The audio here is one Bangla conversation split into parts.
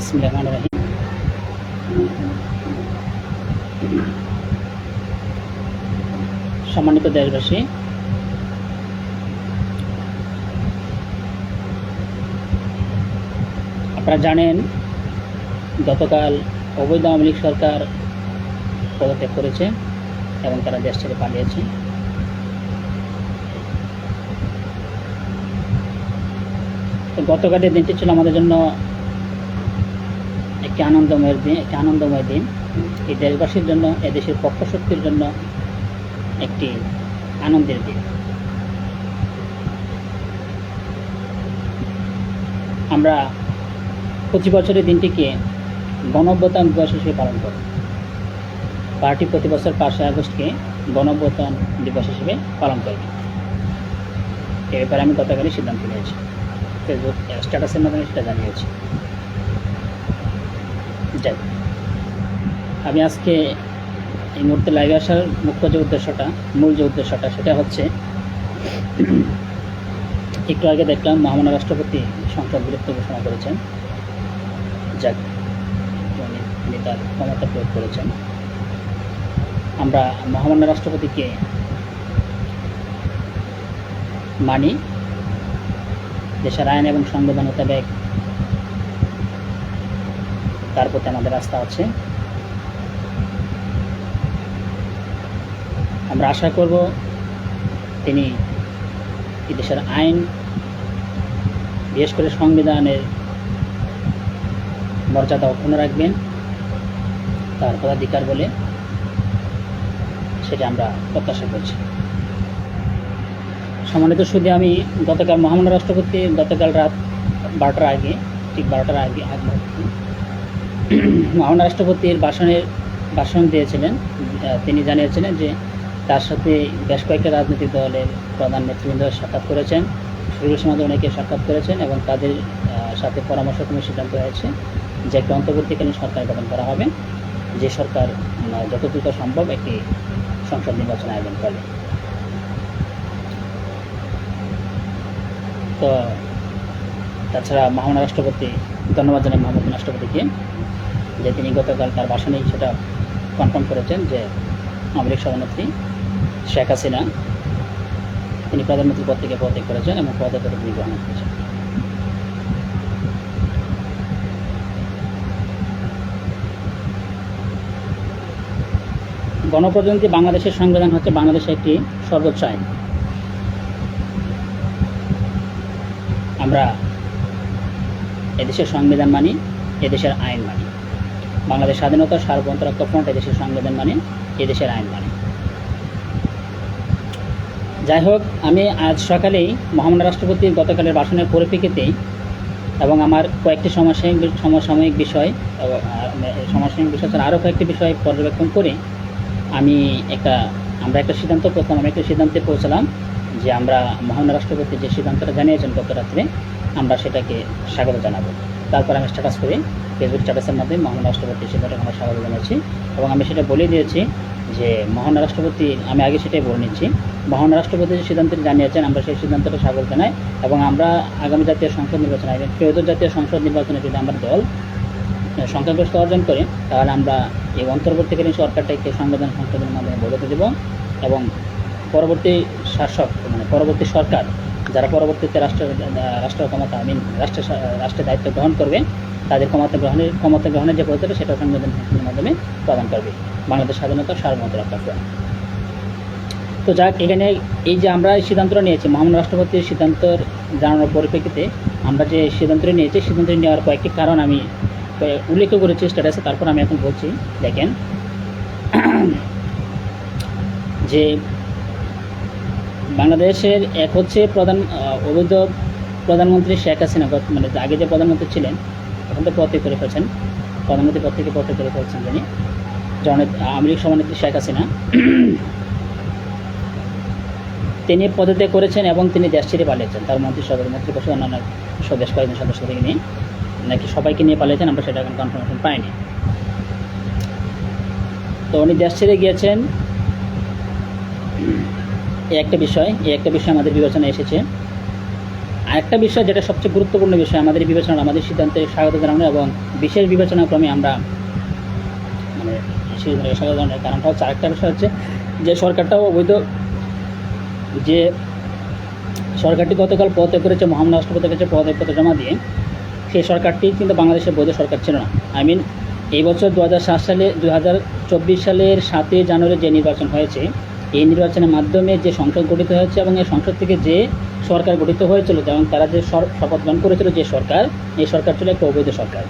বিসমিল্লাহির রহমানির রহিম। সম্মানিত দেশবাসী, আপনারা জানেন গতকাল অবৈধ আওয়ামী লীগ সরকার পদত্যাগ করেছে এবং তারা দেশ ছেড়ে পালিয়েছে। তো গতকালের দিনটি ছিল আমাদের জন্য একটি আনন্দময় দিন। এই দেশবাসীর জন্য, এদেশের পক্ষশক্তির জন্য একটি আনন্দের দিন। আমরা প্রতি বছরের দিনটিকে গণঅভ্যুত্থান দিবস হিসেবে পালন করি। পার্টি প্রতি বছর 5 আগস্টকে গণঅভ্যুত্থান দিবস হিসেবে পালন করি। এ ব্যাপারে আমি গতকালই সিদ্ধান্ত নিয়েছি, ফেসবুক স্ট্যাটাসের মাধ্যমে সেটা জানিয়েছি। যাই, আমি আজকে এই মুহূর্তে লাইভে আসার মূল যে উদ্দেশ্যটা সেটা হচ্ছে, একটু আগে দেখলাম মহামান্য রাষ্ট্রপতি সংসদ বিলুপ্ত ঘোষণা করেছেন। যাক, তিনি তার ক্ষমতা প্রয়োগ করেছেন। আমরা মহামান্য রাষ্ট্রপতিকে মানি, দেশের আইন এবং সংবিধান মোতাবেক তার প্রতি আমাদের আস্থা আছে। আমরা আশা করব তিনি এই দেশের আইন, বিশেষ করে সংবিধানের মর্যাদা অক্ষুণ্ণ রাখবেন, তার পদাধিকার বলে সেটা আমরা প্রত্যাশা করছি। সম্মানিত শুধু আমি গতকাল মহামান্য রাষ্ট্রপতি গতকাল রাত 12টার আগে, ঠিক 12টার আগে মহামান্য রাষ্ট্রপতির ভাষণ দিয়েছিলেন। তিনি জানিয়েছিলেন যে তার সাথে বেশ কয়েকটা রাজনৈতিক দলের প্রধান নেতৃবৃন্দ সাক্ষাৎ করেছেন, সুরেশ মাঝে অনেকে সাক্ষাৎ করেছেন এবং তাদের সাথে পরামর্শক্রমে সিদ্ধান্ত হয়েছে যে একটা অন্তর্বর্তীকালীন সরকার গঠন করা হবে, যে সরকার যত দ্রুত সম্ভব একটি সংসদ নির্বাচন আয়োজন করবে। তো তাছাড়া মহামান্য রাষ্ট্রপতি, ধন্যবাদ জানাই মহামান্য রাষ্ট্রপতিকে যে তিনি গতকাল তার ভাষণেই সেটা কনফার্ম করেছেন যে আওয়ামী লীগ সভানেত্রী শেখ হাসিনা তিনি প্রধানমন্ত্রীর পদ থেকে পদত্যাগ করেছেন এবং পদত্যাগ তিনি গ্রহণ করেছেন। গণপ্রজাতন্ত্রী বাংলাদেশের সংবিধান হচ্ছে বাংলাদেশের একটি সর্বোচ্চ আইন। আমরা এদেশের সংবিধান মানি, এদেশের আইন মানি। বাংলাদেশ স্বাধীনতা সার্বভৌমত্ব রক্ষা ফ্রন্ট এদেশের সংবিধান মানে, এদেশের আইন মানে। যাই হোক, আমি আজ সকালেই মহামান্য রাষ্ট্রপতির গতকালের ভাষণের পরিপ্রেক্ষিতেই এবং আমার কয়েকটি সমসাময়িক বিষয় ছাড়া আরও কয়েকটি বিষয় পর্যবেক্ষণ করে আমরা একটা সিদ্ধান্তে পৌঁছলাম যে আমরা মহামান্য রাষ্ট্রপতি যে সিদ্ধান্তটা জানিয়েছেন গত রাত্রে, আমরা সেটাকে স্বাগত জানাবো। তারপর আমি স্ট্যাটাস করি, ফেসবুক স্ট্যাটাসের মাধ্যমে মহামান্য রাষ্ট্রপতির সিদ্ধান্তকে আমরা স্বাগত জানাচ্ছি এবং আমি সেটা বলে দিয়েছি যে মহামান্য রাষ্ট্রপতি, আমি আগে সেটাই বলে নিচ্ছি, মহামান্য রাষ্ট্রপতি যে সিদ্ধান্তটি জানিয়েছেন আমরা সেই সিদ্ধান্তটা স্বাগত জানাই এবং আমরা আগামী জাতীয় সংসদ নির্বাচন আয়োজন, ত্রয়োদশ জাতীয় সংসদ নির্বাচনে যদি আমার দল সংখ্যাগরিষ্ঠ অর্জন করে তাহলে আমরা এই অন্তর্বর্তীকালীন সরকারটাকে সংবিধান সংশোধনের মাধ্যমে বদলে দেব এবং পরবর্তী শাসক, পরবর্তী সরকার যারা পরবর্তীতে রাষ্ট্রের দায়িত্ব গ্রহণ করবে তাদের ক্ষমতা গ্রহণের যে পদ্ধতি সেটা সংবিধান সংশোধনের মাধ্যমে প্রদান করবে বাংলাদেশ স্বাধীনতা সার্বভৌমত্ব রক্ষা ফ্রন্ট। তো যাক, এখানে এই যে আমরা সিদ্ধান্তটা নিয়েছি, মহামান্য রাষ্ট্রপতির সিদ্ধান্ত জানানোর পরিপ্রেক্ষিতে আমরা যে সিদ্ধান্তটি নিয়েছি, সিদ্ধান্তটি নেওয়ার কয়েকটি কারণ আমি উল্লেখ করেছি স্ট্যাটাসে। তারপর আমি এখন বলছি, দেখেন যে বাংলাদেশের এক হচ্ছে অবৈধ প্রধানমন্ত্রী শেখ হাসিনা, আগে যে প্রধানমন্ত্রী ছিলেন এখন তো পদত্যাগ করে ফেলছেন, প্রধানমন্ত্রী পদ থেকে পদত্যাগ করে ফেলছেন তিনি আওয়ামী লীগ সভানেত্রী শেখ হাসিনা। তিনি পদত্যাগ করেছেন এবং তিনি দেশ ছেড়ে পালিয়েছেন, তার মন্ত্রিপরিষদ অন্যান্য বেশ কয়েকজন সদস্য থেকে নিয়ে নাকি সবাইকে নিয়ে পালিয়েছেন, আমরা সেটা এখন কনফার্মেশন পাইনি। তো উনি দেশ ছেড়ে গিয়েছেন, এই একটা বিষয় আমাদের বিবেচনায় এসেছে। আরেকটা বিষয় যেটা সবচেয়ে গুরুত্বপূর্ণ বিষয় আমাদের বিবেচনা, আমাদের সিদ্ধান্তে স্বাগত জানানো এবং বিশেষ বিবেচনাক্রমে আমরা মানে স্বাগত জানানোর কারণটা হচ্ছে, আরেকটা বিষয় হচ্ছে যে সরকারটাও অবৈধ, যে সরকারটি গতকাল পদত্যাগ করেছে, মহামান্য রাষ্ট্রপতির কাছে পদত্যাগপত্র জমা দিয়ে, সেই সরকারটি কিন্তু বাংলাদেশের বৈধ সরকার ছিল না। এই বছর 2024 সালের 7ই জানুয়ারি যে নির্বাচন হয়েছে, এই নির্বাচনের মাধ্যমে যে সংসদ গঠিত হয়েছে এবং এই সংসদ থেকে যে সরকার গঠিত হয়েছিল এবং তারা যে শপথ গ্রহণ করেছিল যে সরকার, এই সরকার ছিল একটা অবৈধ সরকার।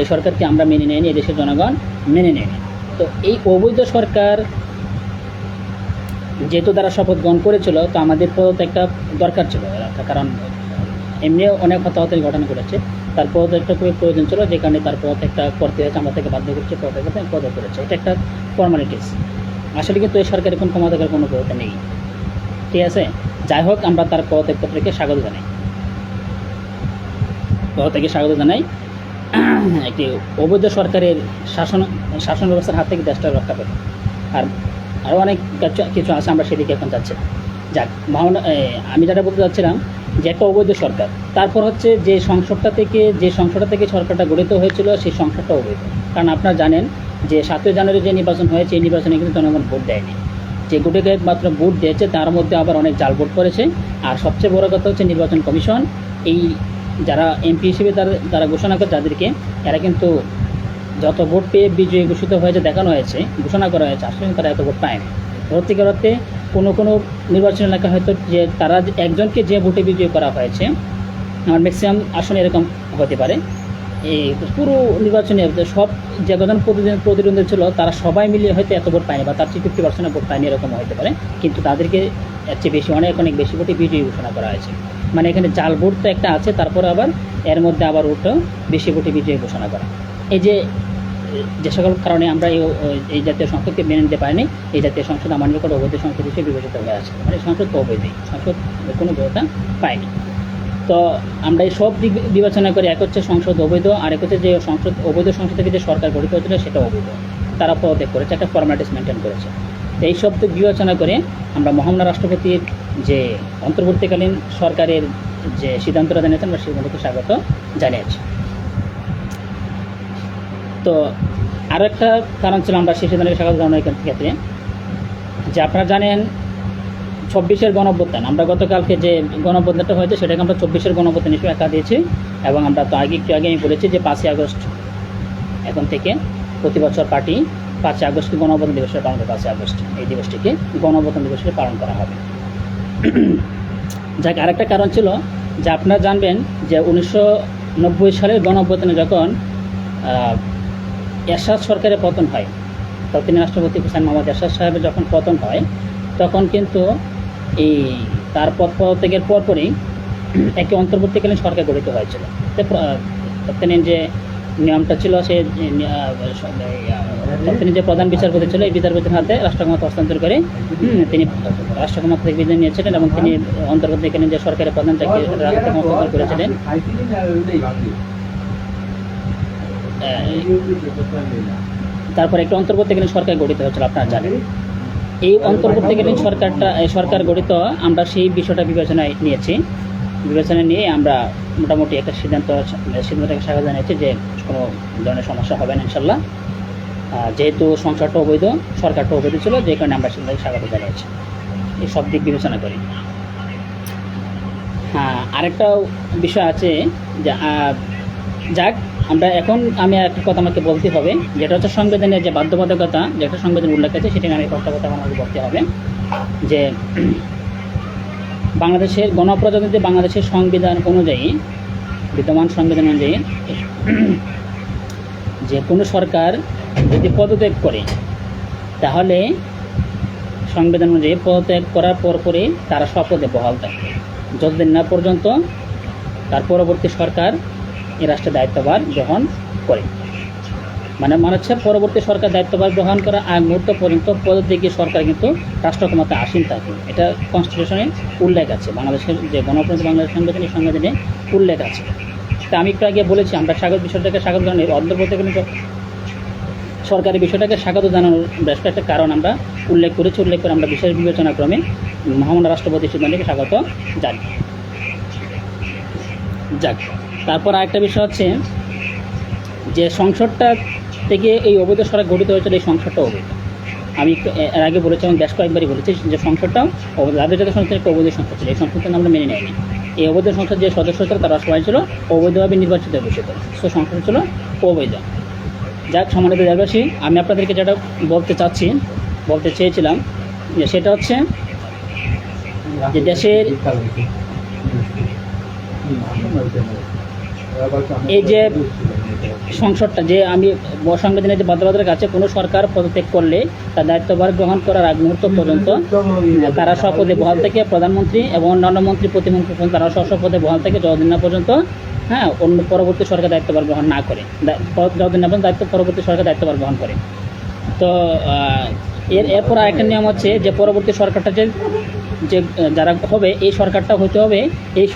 এই সরকারকে আমরা মেনে নেয়নি, এই দেশের জনগণ মেনে নেয়নি। তো এই অবৈধ সরকার যেহেতু তারা শপথ গ্রহণ করেছিল, তো আমাদের পদত্যাগটা দরকার ছিল, কারণ এমনিও অনেক হতাহতের ঘটনা ঘটেছে, তার পদত্যাগটা খুবই প্রয়োজন ছিল, যে কারণে তার পদত্যাগটা করতে হয়েছে, আমরা থেকে বাধ্য করছে পদত্যাগ করেছে। এটা একটা ফর্মালিটিস, আসলে কিন্তু এই সরকারের কোনো ক্ষমতার কোনো ক্ষমতা নেই, ঠিক আছে। যাই হোক, আমরা তার পদত্যাগপত্রকে স্বাগত জানাই, স্বাগত জানাই। একটি অবৈধ সরকারের শাসন ব্যবস্থার হাত থেকে দেশটা রক্ষা পাবে। আর আরও অনেক কিছু আছে, আমরা সেদিকে এখন যাচ্ছি। যাক, আমি যেটা বলতে চাচ্ছিলাম যে একটা অবৈধ সরকার, তারপর হচ্ছে যে সংসদটা থেকে সরকারটা গঠিত হয়েছিল, সেই সংসদটা অবৈধ। কারণ আপনারা জানেন যে 7ই জানুয়ারি যে নির্বাচন হয়েছে, এই নির্বাচনে কিন্তু জনগণ ভোট দেয়নি। যে গুটিকে মাত্র ভোট দিয়েছে, তার মধ্যে আবার অনেক জাল ভোট করেছে। আর সবচেয়ে বড় কথা হচ্ছে নির্বাচন কমিশন এই যারা এমপি হিসেবে তারা ঘোষণা করে যাদেরকে, এরা কিন্তু যত ভোট পেয়ে বিজয়ী ঘোষিত হয়েছে, দেখানো হয়েছে, ঘোষণা করা হয়েছে, আসলে তারা এত ভোট পায়নি। সত্যিকার অর্থে কোনো নির্বাচন এলাকা হয়তো যে তারা একজনকে যে ভোটে বিজয়ী করা হয়েছে, আমার ম্যাক্সিমাম আসলে এরকম হতে পারে। এই পুরো নির্বাচনে সব যে কজন প্রতিদ্বন্দ্বী ছিল, তারা সবাই মিলিয়ে হয়তো এত ভোট পায়নি, বা তার চেয়ে 50% ভোট পায়নি, এরকম হতে পারে। কিন্তু তাদেরকে এর চেয়ে বেশি অনেক বেশি ভোটে বিজয়ী ঘোষণা করা হয়েছে। মানে এখানে জাল ভোট তো একটা আছে, তারপরে আবার এর মধ্যে আবার ওটাও বেশি ভোটে বিজয়ী ঘোষণা করা। এই যে সকল কারণে আমরা এই জাতীয় সংসদকে মেনে নিতে পারিনি। এই জাতীয় সংসদ আমার নিকট অবৈধ সংসদ হিসেবে বিবেচিত হয়ে আছে, মানে সংসদ তো অবৈধ, সংসদ কোনো বৈধতা পায়নি। তো আমরা এই সব দিক বিবেচনা করি, এক হচ্ছে সংসদ অবৈধ, আর এক হচ্ছে যে অবৈধ সংসদ থেকে যে সরকার গঠিত হয়েছিল সেটা অবৈধ, তারা পদত্যাগ করেছে, একটা ফর্মালিটিস মেনটেন করেছে। তো এই সব দিক বিবেচনা করে আমরা মহামান্য রাষ্ট্রপতির যে অন্তর্বর্তীকালীন সরকারের যে সিদ্ধান্তটা জানিয়েছেন, আমরা সিদ্ধান্তকে স্বাগত জানিয়েছি। তো আরও একটা কারণ ছিল আমরা সেই সিদ্ধান্তকে স্বাগত জানানোর ক্ষেত্রে, যে আপনারা জানেন 24-এর গণঅভ্যুত্থান, আমরা গতকালকে যে গণঅভ্যুত্থানটা হয়েছে সেটাকে আমরা 24-এর গণঅভ্যুত্থান হিসেবে একা দিয়েছি। এবং আমরা তো একটু আগে আমি বলেছি যে 5ই আগস্ট এখন থেকে প্রতি বছর পার্টি 5ই আগস্টকে গণঅভ্যুত্থান দিবস পালন করে, 5ই আগস্ট এই দিবসটিকে গণঅভ্যুত্থান দিবস হিসেবে পালন করা হবে। যাক, আরেকটা কারণ ছিল যে আপনারা জানবেন যে 1990 সালের গণঅভ্যুত্থানে যখন এরশাদ সরকারের পতন হয়, তৎকালীন রাষ্ট্রপতি হুসাইন মোহাম্মদ এরশাদ সাহেবের যখন পতন হয়, তখন কিন্তু এই তার পদত্যাগের পরপরই একটি অন্তর্বর্তীকালীন সরকার গঠিত হয়েছিল। তৎকালীন যে নিয়মটা ছিল, সে তৎকালীন যে প্রধান বিচারপতি ছিল, এই বিচারপতির হাতে রাষ্ট্রক্ষমতা হস্তান্তর করে তিনি রাষ্ট্রক্ষমতা থেকে বিদায় নিয়েছিলেন এবং তিনি অন্তর্বর্তীকালীন যে সরকারের প্রধান তাকে রাষ্ট্রক্ষমতা হস্তান্তর করেছিলেন। তারপরে একটা অন্তর্বর্তীকালীন সরকার গঠিত হয়েছিল, আপনারা জানেন। এই অন্তর্বর্তীকালীন সরকার গঠিত, আমরা সেই বিষয়টা বিবেচনায় নিয়ে আমরা মোটামুটি একটা সিদ্ধান্তকে স্বাগত জানিয়েছি যে কোনো ধরনের সমস্যা হবে না ইনশাল্লাহ, যেহেতু সংসদটা অবৈধ, সরকারটা অবৈধ ছিল, যে কারণে আমরা সিদ্ধান্তকে স্বাগত জানিয়েছি এই সব দিক বিবেচনা করি। হ্যাঁ, আরেকটা বিষয় আছে যে যাক, আমি একটা কথা আমাকে বলতে হবে, যেটা হচ্ছে সংবিধানের যে বাধ্যবাধকতা, যে একটা সংবিধান উল্লেখ আছে, সেটা আমি একটা কথা আমাকে বলতে হবে যে বাংলাদেশের গণপ্রজাতন্ত্রী বাংলাদেশের সংবিধান অনুযায়ী, বিদ্যমান সংবিধান অনুযায়ী, যে কোনো সরকার যদি পদত্যাগ করে, তাহলে সংবিধান অনুযায়ী পদত্যাগ করার পরপরই তারা শপথে বহাল থাকে, যতদিন না পর্যন্ত তার পরবর্তী সরকার এই রাষ্ট্রের দায়িত্বভার গ্রহণ করে। মানে হচ্ছে পরবর্তী সরকার দায়িত্বভার গ্রহণ করার আগ মুহূর্ত পর্যন্ত পদত্যাগী সরকার কিন্তু রাষ্ট্র ক্ষমতা আসীন থাকে। এটা কনস্টিটিউশনে উল্লেখ আছে, বাংলাদেশের যে গণপ্রজাতন্ত্রী বাংলাদেশ সংবিধানে উল্লেখ আছে। তা আমি একটু আগে বলেছি আমরা বিষয়টাকে স্বাগত জানানোর অন্তর্বর্তীকালীন সরকারের বিষয়টাকে স্বাগত জানানোর বেশ একটা কারণ আমরা উল্লেখ করে আমরা বিশেষ বিবেচনাক্রমে মহামান্য রাষ্ট্রপতির সিদ্ধান্তকে স্বাগত জানি। যাক, তারপর আরেকটা বিষয় হচ্ছে যে সংসদটা থেকে এই অবৈধ সরকার গঠিত হয়েছিল, এই সংসদটা অবৈধ। আমি এর আগে বলেছি এবং বেশ কয়েকবারই বলেছি যে সংসদটাও রাজ্য জাতীয় সংসদের একটা অবৈধ সংসদ ছিল, এই সংসদটা আমরা মেনে নেয়নি। এই অবৈধ সংসদ যে সদস্য ছিল তারা সবাই ছিল অবৈধভাবে নির্বাচিত ঘোষিত, সো সংসদ ছিল অবৈধ। যাক, সম্মানিত দেশবাসী, আমি আপনাদেরকে যেটা বলতে চেয়েছিলাম যে সেটা হচ্ছে যে দেশের এই যে সংসদটা, যে আমি সংবিধানের যে বাধ্যবাধকতার কাছে কোনো সরকার পদত্যাগ করলে তার দায়িত্বভার গ্রহণ করার আগ মুহূর্ত পর্যন্ত তারা স্বপদে বহাল থেকে প্রধানমন্ত্রী এবং অন্যান্য মন্ত্রী প্রতিমন্ত্রী তারা স্বপদে বহাল থেকে যতদিন না পর্যন্ত অন্য পরবর্তী সরকার দায়িত্বভার গ্রহণ না করে, যতদিন না পর্যন্ত পরবর্তী সরকার দায়িত্বভার গ্রহণ করে। তো এরপর আরেকটা নিয়ম হচ্ছে যে পরবর্তী সরকারটা যে যারা হবে, এই সরকারটা হতে হবে এই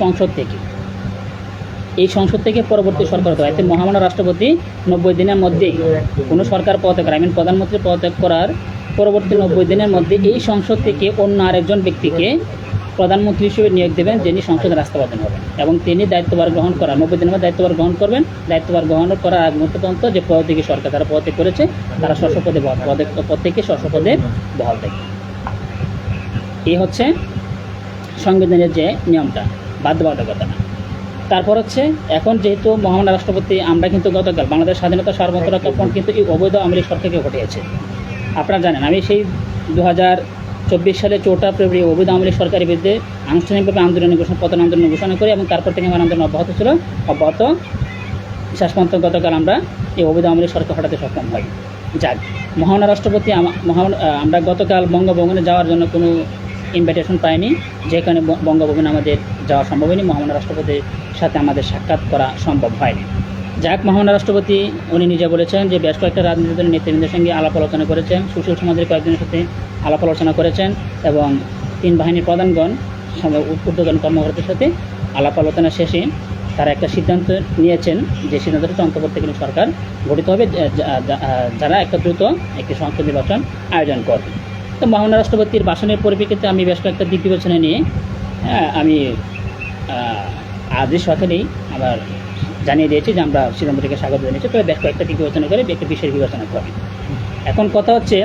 সংসদ থেকে পরবর্তী সরকার হতে হবে। এতে মহামান্য রাষ্ট্রপতি 90 দিনের মধ্যে কোনো সরকার পদত্যাগ করে, প্রধানমন্ত্রী পদত্যাগ করার পরবর্তী 90 দিনের মধ্যে এই সংসদ থেকে অন্য আরেকজন ব্যক্তিকে প্রধানমন্ত্রী হিসেবে নিয়োগ দেবেন, যিনি সংসদে রাষ্ট্রপ্রধান হবেন এবং তিনি দায়িত্বভার গ্রহণ করার 90 দিনের মধ্যে দায়িত্বভার গ্রহণ করবেন। দায়িত্বভার গ্রহণ করার আগ মুহূর্ত পর্যন্ত যে পদত্যাগী সরকার তারা পদত্যাগ করেছে তারা স্বপদে পদ থেকে স্বপদে বহাল থাকে। এই হচ্ছে সংবিধানের যে নিয়মটা, বাধ্যবাধকতা না। তারপর হচ্ছে এখন যেহেতু মহামান্য রাষ্ট্রপতি, আমরা কিন্তু গতকাল বাংলাদেশ স্বাধীনতা সার্বভৌমত্ব কিন্তু এই অবৈধ আওয়ামী লীগ সরকারকে ঘটিয়েছে। আপনারা জানেন আমি সেই 2024 সালে 4 ফেব্রুয়ারি অবৈধ আওয়ামী লীগ সরকারের বিরুদ্ধে আনুষ্ঠানিকভাবে পতন আন্দোলন ঘোষণা করি এবং তারপর থেকে আমার আন্দোলন অব্যাহত শেষ পর্যন্ত গতকাল আমরা এই অবৈধ আওয়ামী লীগ সরকার হটাতে সক্ষম হই। যাক, মহামান্য রাষ্ট্রপতি আমরা গতকাল বঙ্গভবনে যাওয়ার জন্য কোনো ইনভাইটেশন পাইনি, যেখানে বঙ্গভবনে আমাদের যাওয়া সম্ভব হয়নি, মহামান্য রাষ্ট্রপতির সাথে আমাদের সাক্ষাৎ করা সম্ভব হয়নি। যাক, মহামান্য রাষ্ট্রপতি উনি নিজে বলেছেন যে বেশ কয়েকটা রাজনৈতিক দলের নেতৃবৃন্দের সঙ্গে আলাপ আলোচনা করেছেন, সুশীল সমাজের কয়েকজনের সাথে আলাপ আলোচনা করেছেন এবং 3 বাহিনীর প্রধানগণ ঊর্ধ্বতন কর্মকর্তাদের সাথে আলাপ আলোচনা শেষে তারা একটা সিদ্ধান্ত নিয়েছেন, যে সিদ্ধান্তটা হচ্ছে অন্তর্বর্তীকালীন সরকার গঠিত হবে, যারা একটা দ্রুত একটি সংসদ নির্বাচন আয়োজন করবে। তো মহামান্য রাষ্ট্রপতির ভাষণের পরিপ্রেক্ষিতে আমি বেশ কয়েকটা দিক বিবেচনা নিয়ে আমি আজই সকালেই আবার জানিয়ে দিয়েছি যে আমরা সিদ্ধান্তটিকে স্বাগত জানিয়েছি, তবে বেশ কয়েকটা দিক বিবেচনা করে একটা বিষয় বিবেচনা করি। এখন কথা হচ্ছে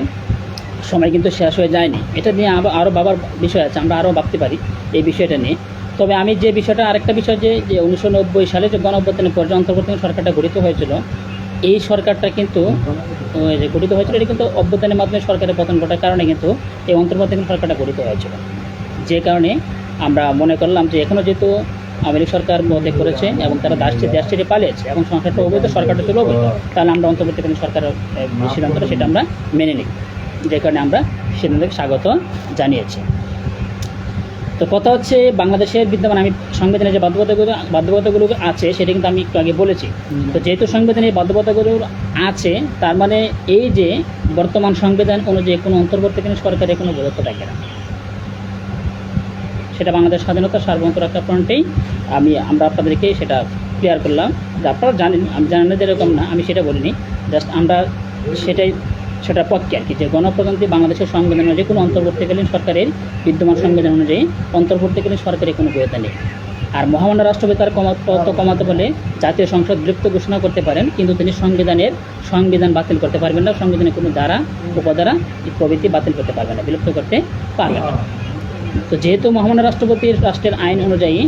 সময় কিন্তু শেষ হয়ে যায়নি, এটা নিয়ে আরও ভাবার বিষয় আছে, আমরা আরও ভাবতে পারি এই বিষয়টা নিয়ে। তবে আমি যে বিষয়টা, আরেকটা বিষয় যে 1990 সালে যে গণঅভ্যুত্থানের পর যে অন্তর্বর্তীকালীন সরকারটা গঠিত হয়েছিল, এই সরকারটা কিন্তু যে গঠিত হয়েছিল এটা কিন্তু অভ্যুত্থানের মাধ্যমে সরকারের পতন ঘটার কারণে কিন্তু এই অন্তর্বর্তীকালীন সরকারটা গঠিত হয়েছিল। যে কারণে আমরা মনে করলাম যে এখনও যেহেতু আওয়ামী লীগ সরকার পদত্যাগ করেছে এবং তারা দেশ ছেড়ে পালিয়েছে এবং সংসদটা অবৈধ, সরকারটা ছিল অবৈধ, তাহলে আমরা অন্তর্বর্তীকালীন সরকারের সিদ্ধান্তটা সেটা আমরা মেনে নিই, যে কারণে আমরা সিদ্ধান্তকে স্বাগত জানিয়েছি। তো কথা হচ্ছে বাংলাদেশের বিদ্যমান, আমি সংবিধানের যে বাধ্যবাধকতাগুলো আছে সেটা কিন্তু আমি একটু আগে বলেছি। তো যেহেতু সংবিধানের বাধ্যবাধকতাগুলো আছে, তার মানে এই যে বর্তমান সংবিধান অনুযায়ী কোনো অন্তর্বর্তীকালীন সরকারের কোনো বৈধতা থাকে না, সেটা বাংলাদেশ স্বাধীনতা সার্বভৌমত্ব রক্ষা ফ্রন্টেই আমরা আপনাদেরকে সেটা ক্লিয়ার করলাম। যে আপনারা জানেন, আমি জানেন যে এরকম না, আমি সেটা বলিনি, জাস্ট আমরা সেটার পক্ষে আর কি, যে গণপ্রজাতন্ত্রী বাংলাদেশের সংবিধান অনুযায়ী কোনো অন্তর্বর্তীকালীন সরকারের বিদ্যমান সংবিধান অনুযায়ী অন্তর্বর্তীকালীন সরকারের কোনো বৈধতা নেই। আর মহামান্য রাষ্ট্রপতি তার কমাতে বলে জাতীয় সংসদ বিলুপ্ত ঘোষণা করতে পারেন, কিন্তু তিনি সংবিধান বাতিল করতে পারবেন না, সংবিধানের কোনো ধারা উপধারা প্রভৃতি বাতিল করতে পারবেন না, বিলুপ্ত করতে পারবেন না। তো যেহেতু মহামান্য রাষ্ট্রপতির রাষ্ট্রের আইন অনুযায়ী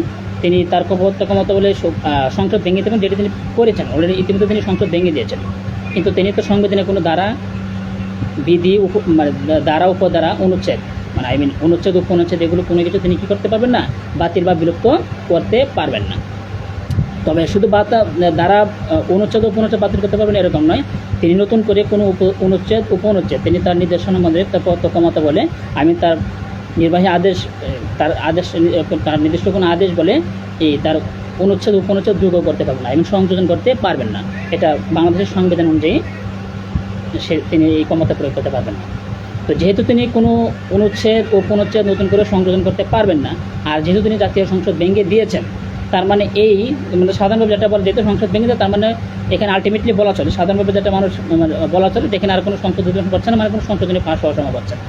তিনি তার ক্ষমতা বলে সংসদ ভেঙে দেবেন, যেটি তিনি করেছেন অলরেডি, ইতিমধ্যে তিনি সংসদ ভেঙে দিয়েছেন, কিন্তু তিনি তো সংবিধানে কোনো ধারা বিধি ধারা উপধারা অনুচ্ছেদ অনুচ্ছেদ উপনুচ্ছেদ এগুলো কোনো কিছু তিনি কী করতে পারবেন না, বাতিল বা বিলুপ্ত করতে পারবেন না। তবে শুধু ধারা অনুচ্ছেদ উপনুচ্ছেদ বাতিল করতে পারবেন এরকম নয়, তিনি নতুন করে কোনো অনুচ্ছেদ উপনুচ্ছেদ তিনি তার নির্দেশনা মধ্যে তার ক্ষমতা বলে তার নির্বাহী আদেশ তার নির্দিষ্ট কোনো আদেশ বলে তার অনুচ্ছেদ উপনুচ্ছেদ যোগ করতে পারবেন না এবং সংযোজন করতে পারবেন না। এটা বাংলাদেশের সংবিধান অনুযায়ী তিনি এই ক্ষমতা প্রয়োগ করতে পারবেন না। তো যেহেতু তিনি কোনো অনুচ্ছেদ উপনুচ্ছেদ নতুন করে সংযোজন করতে পারবেন না, আর যেহেতু তিনি জাতীয় সংসদ ভেঙে দিয়েছেন, তার মানে সাধারণভাবে যেটা বলে, যেহেতু সংসদ ভেঙে দেয়, তার মানে এখানে আলটিমেটলি বলা চলে, সাধারণভাবে যেটা মানুষ বলা চলে, যেখানে আর কোনো সংশোধন করছে না, মানে কোনো সংশোধনী পাস হওয়ার সময় পাচ্ছে না।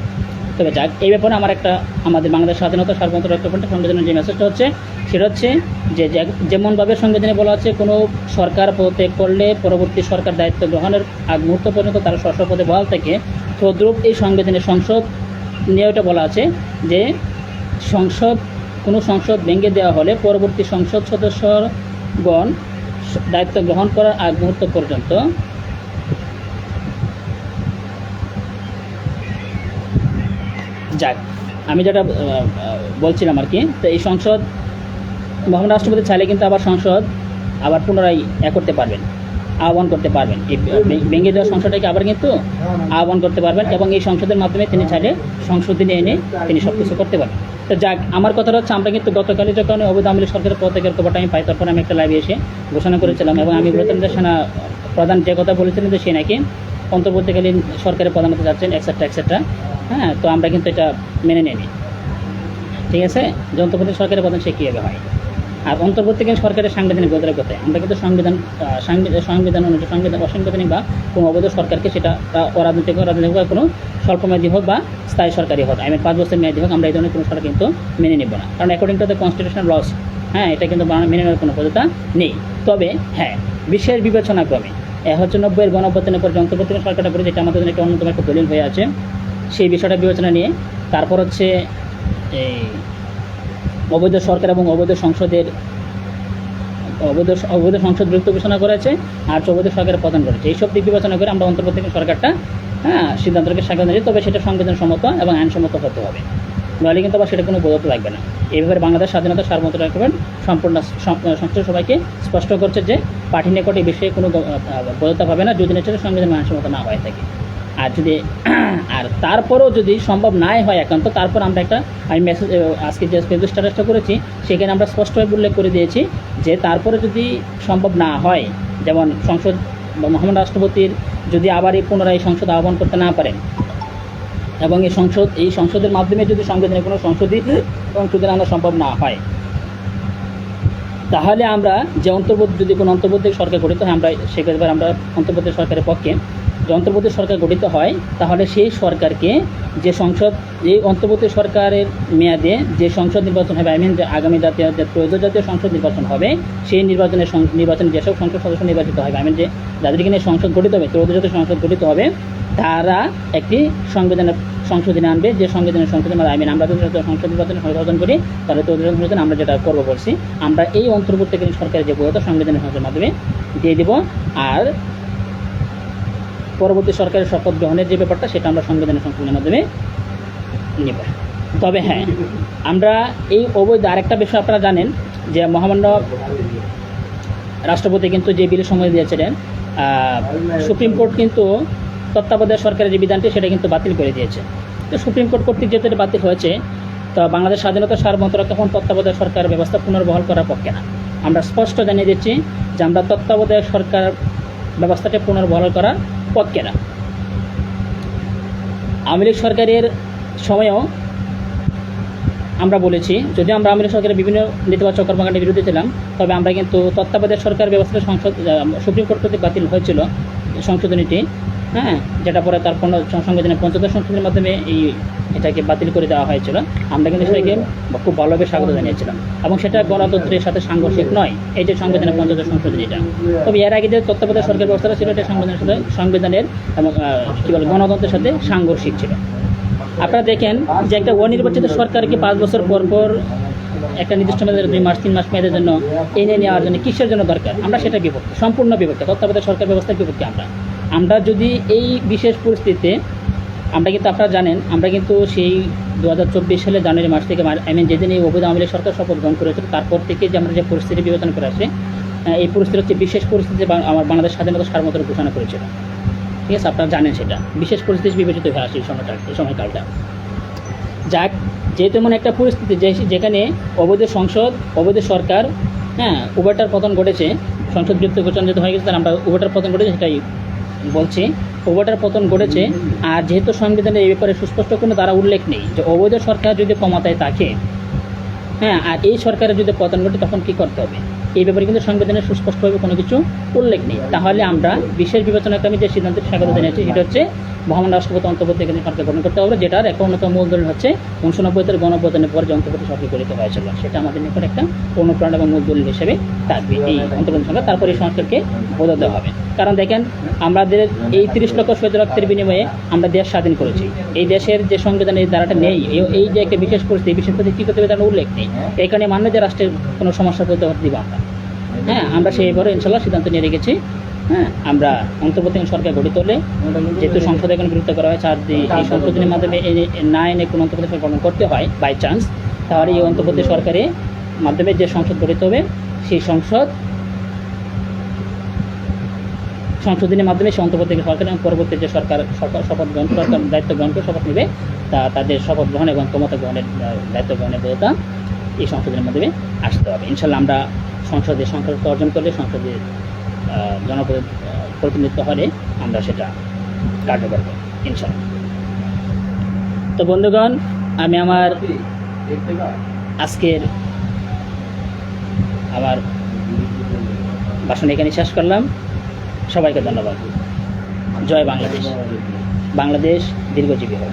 তবে যাক, এই ব্যাপারে আমার একটা আমাদের বাংলাদেশ স্বাধীনতা সার্বভৌমত্ব রক্ষা ফ্রন্টের সংবিধানের যে মেসেজটা হচ্ছে সেটা হচ্ছে যে যেমনভাবে সংবিধানে বলা হচ্ছে কোনো সরকার পদত্যাগ করলে পরবর্তী সরকার দায়িত্ব গ্রহণের আগ মুহূর্ত পর্যন্ত তারা স্ব পদে বহাল থাকে, তদ্রূপ এই সংবিধানে সংসদ নিয়ে ওটা বলা আছে যে কোনো সংসদ ভেঙে দেওয়া হলে পরবর্তী সংসদ সদস্যগণ দায়িত্ব গ্রহণ করার আগ মুহূর্ত পর্যন্ত যাক, আমি যেটা বলছিলাম আর কি, তো এই সংসদ মহান রাষ্ট্রপতি চাইলে কিন্তু আবার সংসদ আবার পুনরায় করতে পারবেন, আহ্বান করতে পারবেন, এই ভেঙে দেওয়া সংসদটাকে আবার কিন্তু আহ্বান করতে পারবেন এবং এই সংসদের মাধ্যমে তিনি চাইলে সংশোধনী এনে তিনি সব কিছু করতে পারবেন। তো যাক, আমার কথাটা হচ্ছে আমরা কিন্তু গতকালই যখন অবৈধ আওয়ামী লীগ সরকারের পদত্যাগের খবরটা আমি পাই, তখন আমি একটা লাইভে এসে ঘোষণা করেছিলাম এবং আমি বলতাম যে সেনা প্রধান যে কথা বলেছিলেন যে সে নাকি অন্তর্বর্তীকালীন সরকারের প্রধান হতে যাচ্ছেন এক্সেট্রা এক্সেট্রা। হ্যাঁ, তো আমরা কিন্তু এটা মেনে নিই, ঠিক আছে, যে অন্তর্বর্তী সরকারের প্রধান সে কীভাবে হয়। আর অন্তর্বর্তীকালীন সরকারের সাংবিধানিক বোধের কথায় আমরা কিন্তু সংবিধান অনুযায়ী অসাংবিধানিক বা কোনো অবৈধ সরকারকে সেটা অরাজনৈতিক বা কোনো স্বল্পমেয়াদী হোক বা স্থায়ী সরকারি হোক, 5 বছর মেয়াদী হোক, আমরা এই ধরনের কোনো সরকার কিন্তু মেনে নেব না, কারণ according to the constitutional laws, হ্যাঁ, এটা কিন্তু মেনে নেওয়ার কোনো পদ্ধতি নেই। তবে হ্যাঁ, বিশেষ বিবেচনাক্রমে হচ্ছে 90-এর গণঅভ্যুত্থানের পর যে অন্তর্বর্তীকালীন সরকারটা করে, যেটা আমাদের জন্য একটা অন্যতম একটা দলিল হয়ে আছে, সেই বিষয়টা বিবেচনা নিয়ে তারপর হচ্ছে এই অবৈধ সরকার এবং অবৈধ সংসদ বিরুদ্ধে ঘোষণা করেছে আর অবৈধ সরকারের পতন করেছে। এইসব দিক বিবেচনা করে আমরা অন্তর্বর্তীকালীন সরকারটা সিদ্ধান্তকে স্বাগত জানাই, তবে সেটা সংবিধানসম্মত এবং আইনসম্মত হতে হবে, নইলে কিন্তু আবার সেটা কোনো বৈধতা লাগবে না। এইভাবে বাংলাদেশ স্বাধীনতা সার্বভৌমত্ব রক্ষা সম্পূর্ণ সংসদ সবাইকে স্পষ্ট করছে যে পার্টির নিকট এই বিষয়ে কোনো বৈধতা পাবে না যদি সেটা সংবিধান আইনসম্মত না হয়ে থাকে। আর তারপরেও যদি সম্ভব নাই হয় একান্ত, তারপর আমরা আমি মেসেজ আজকে যে ফেসবুক স্ট্যাটাসটা করেছি সেখানে আমরা স্পষ্টভাবে উল্লেখ করে দিয়েছি যে তারপরে যদি সম্ভব না হয়, যেমন সংসদ বা মহামান্য রাষ্ট্রপতির যদি আবার এই পুনরায় সংসদ আহ্বান করতে না পারেন এবং এই সংসদের মাধ্যমে যদি সংবিধানের কোনো সংশোধন আনা সম্ভব না হয়, তাহলে আমরা যে যদি কোনো অন্তর্বর্তী সরকার গঠিত হয়, আমরা সেক্ষেত্রে আমরা অন্তর্বর্তী সরকারের পক্ষে যে অন্তর্বর্তী সরকার গঠিত হয়, তাহলে সেই সরকারকে এই অন্তর্বর্তী সরকারের মেয়াদে যে সংসদ নির্বাচন হবে, যে আগামী জাতীয় সংসদ নির্বাচন হবে, সেই নির্বাচনে যেসব সংসদ সদস্য নির্বাচিত হবে, যে যাদেরকে নিয়ে সংসদ গঠিত হবে, জাতীয় সংসদ গঠিত হবে, তারা একটি সংশোধনী আনবে, যে সংশোধনী আমরা যদি সংসদ নির্বাচনে সংশোধন করি তাহলে সংশোধন আমরা যেটা করবো বলছি, আমরা এই অন্তর্বর্তীকালীন সরকারের যে বৈধতা সংবিধানের সংসদের মাধ্যমে দিয়ে দিব। আর পরবর্তী সরকারের শপথ গ্রহণের যে ব্যাপারটা সেটা আমরা সংবিধানের সংশোধনের মাধ্যমে নেব। তবে হ্যাঁ, আমরা এই অবৈধ আরেকটা বিষয় আপনারা জানেন যে মহামান্য রাষ্ট্রপতি কিন্তু যে বিলের সময় দিয়েছিলেন, সুপ্রিম কোর্ট কিন্তু তত্ত্বাবধায়ক সরকারের যে বিধানটি সেটা কিন্তু বাতিল করে দিয়েছে। তো সুপ্রিম কোর্ট কর্তৃক যেহেতু এটা বাতিল হয়েছে, তো বাংলাদেশ স্বাধীনতা সার্বভৌমত্ব রক্ষা তত্ত্বাবধায়ক সরকার ব্যবস্থা পুনর্বহাল করার পক্ষে না। আমরা স্পষ্ট জানিয়ে দিচ্ছি যে আমরা তত্ত্বাবধায়ক সরকার ব্যবস্থাটা পুনর্বহাল করার পক্ষে না। আওয়ামী লীগ সরকারের সময়ও আমরা বলেছি, যদিও আমরা আওয়ামী লীগ সরকারের বিভিন্ন নেতিবাচক কর্মকাণ্ডের বিরুদ্ধে ছিলাম, তবে আমরা কিন্তু তত্ত্বাবধায়ক সরকার ব্যবস্থাটা সুপ্রিম কোর্ট কর্তৃক বাতিল হয়েছিল সংশোধনীটি, হ্যাঁ, যেটা পরে তার সংবিধানের ৫০ সংশোধনের মাধ্যমে এটাকে বাতিল করে দেওয়া হয়েছিল। আমরা কিন্তু সেটাকে খুব ভালোভাবে স্বাগত জানিয়েছিলাম এবং সেটা গণতন্ত্রের সাথে সাংঘর্ষিক নয়, এই যে সংবিধানের ৫০ সংশোধনীটা। তবে এর আগে যে তত্ত্বাবধায়ক সরকার ব্যবস্থাটা ছিল এটা সংবিধানের এবং গণতন্ত্রের সাথে সাংঘর্ষিক ছিল। আপনারা দেখেন যে একটা অনির্বাচিত সরকারকে 5 বছর পর একটা নির্দিষ্ট মেয়াদের 2 মাস 3 মাস মেয়াদের জন্য এনে নেওয়ার জন্য কিসের জন্য দরকার, আমরা সেটা বিপক্ষে, সম্পূর্ণ বিপক্ষে, তত্ত্বাবধায়ক সরকার ব্যবস্থার বিপক্ষে। আমরা যদি এই বিশেষ পরিস্থিতিতে আমরা কিন্তু আপনারা জানেন আমরা কিন্তু সেই 2024 সালের জানুয়ারি মাস থেকে যেদিন এই অবৈধ আওয়ামী লীগ সরকার শপথ গ্রহণ করেছিল তারপর থেকে যে আমরা যে পরিস্থিতি বিবেচনা করে আসছি, এই পরিস্থিতি হচ্ছে বিশেষ পরিস্থিতি আমার বাংলাদেশ স্বাধীনতা সার্বভৌমত্ব ঘোষণা করেছিল, ঠিক আছে, আপনারা জানেন সেটা বিশেষ পরিস্থিতি বিবেচিত হয়ে আসে এই সময়কালটা। যাক, যেহেতু এমন একটা পরিস্থিতি যেখানে অবৈধ সরকার, হ্যাঁ, উভয়টার পতন ঘটেছে, সংসদ বিরুদ্ধে ঘোষণা যেহেতু হয়ে গেছে, তার আমরা উভয়টার পতন ঘটেছে সেটাই বলছি, উভয়টার পতন ঘটেছে। আর যেহেতু সংবিধানে এই ব্যাপারে সুস্পষ্ট কোনো দ্বারা উল্লেখ নেই যে অবৈধ সরকার যদি ক্ষমতায় থাকে, হ্যাঁ, আর এই সরকারের যদি পতন ঘটে তখন কী করতে হবে, এই ব্যাপারে কিন্তু সংবিধানের সুস্পষ্টভাবে কোনো কিছু উল্লেখ নেই। তাহলে আমরা বিশেষ বিবেচনাক্রমে যে সিদ্ধান্তের স্বাগত জানিয়েছি সেটা হচ্ছে মহামান্য রাষ্ট্রপতি অন্তর্বর্তীকালীন সরকার গঠন করতে হবে, যেটার একটা অন্যতম মূল দলিল হচ্ছে 1990 গণঅভ্যুত্থানের পর যে অন্তর্বর্তী সরকার গঠিত হয়েছিল, সেটা আমাদের নিকট একটা অনুপ্রেরণা এবং মূল দলিল হিসেবে থাকবে এই অন্তর্বর্তী সরকার। তারপরে এই সংস্কারকে বদল দেওয়া হবে। কারণ দেখেন, আমাদের এই 30 লক্ষ শহীদ রক্তের বিনিময়ে আমরা দেশ স্বাধীন করেছি। এই দেশের যে সংবিধানের এই ধারাটা নেই, এই যে একটা বিশেষ পরিস্থিতি, বিশেষ পরিস্থিতি কী করতে হবে তার উল্লেখ নেই। এই কারণে মান্য যে রাষ্ট্রের কোনো সমস্যা করতে দিব আমরা। হ্যাঁ, আমরা সেইভাবে ইনশাল্লাহ সিদ্ধান্ত নিয়ে রেখেছি। হ্যাঁ, আমরা অন্তর্বর্তীকালীন সরকার গড়ে তোলে, যেহেতু সংসদে এখন বিরুদ্ধ করা হয়েছে, আর এই সংশোধনের মাধ্যমে না এনে কোনো অন্তর্বর্তী সরকার গঠন করতে হয় বাই চান্স, তাহলে এই অন্তর্বর্তী সরকারের মাধ্যমে যে সংসদ গঠিত হবে, সেই সংশোধনের মাধ্যমে সেই অন্তর্বর্তী সরকার এবং পরবর্তী যে সরকার শপথ গ্রহণ সরকার দায়িত্ব গ্রহণ করে শপথ নেবে, তাদের শপথ গ্রহণ এবং ক্ষমতা গ্রহণের দায়িত্ব গ্রহণের বৈধতা এই সংশোধনের মাধ্যমে আসতে হবে। ইনশাল্লাহ আমরা সংসদে সংখ্যাগরিষ্ঠতা অর্জন করলে, সংসদে জনপ্রতিনিধিত্ব হলে আমরা সেটা কার্যকর করব ইনশাল্লাহ। তো বন্ধুগণ, আমি আমার আজকের ভাষণ এখানে শেষ করলাম। সবাইকে ধন্যবাদ। জয় বাংলাদেশ। বাংলাদেশ দীর্ঘজীবী হোক।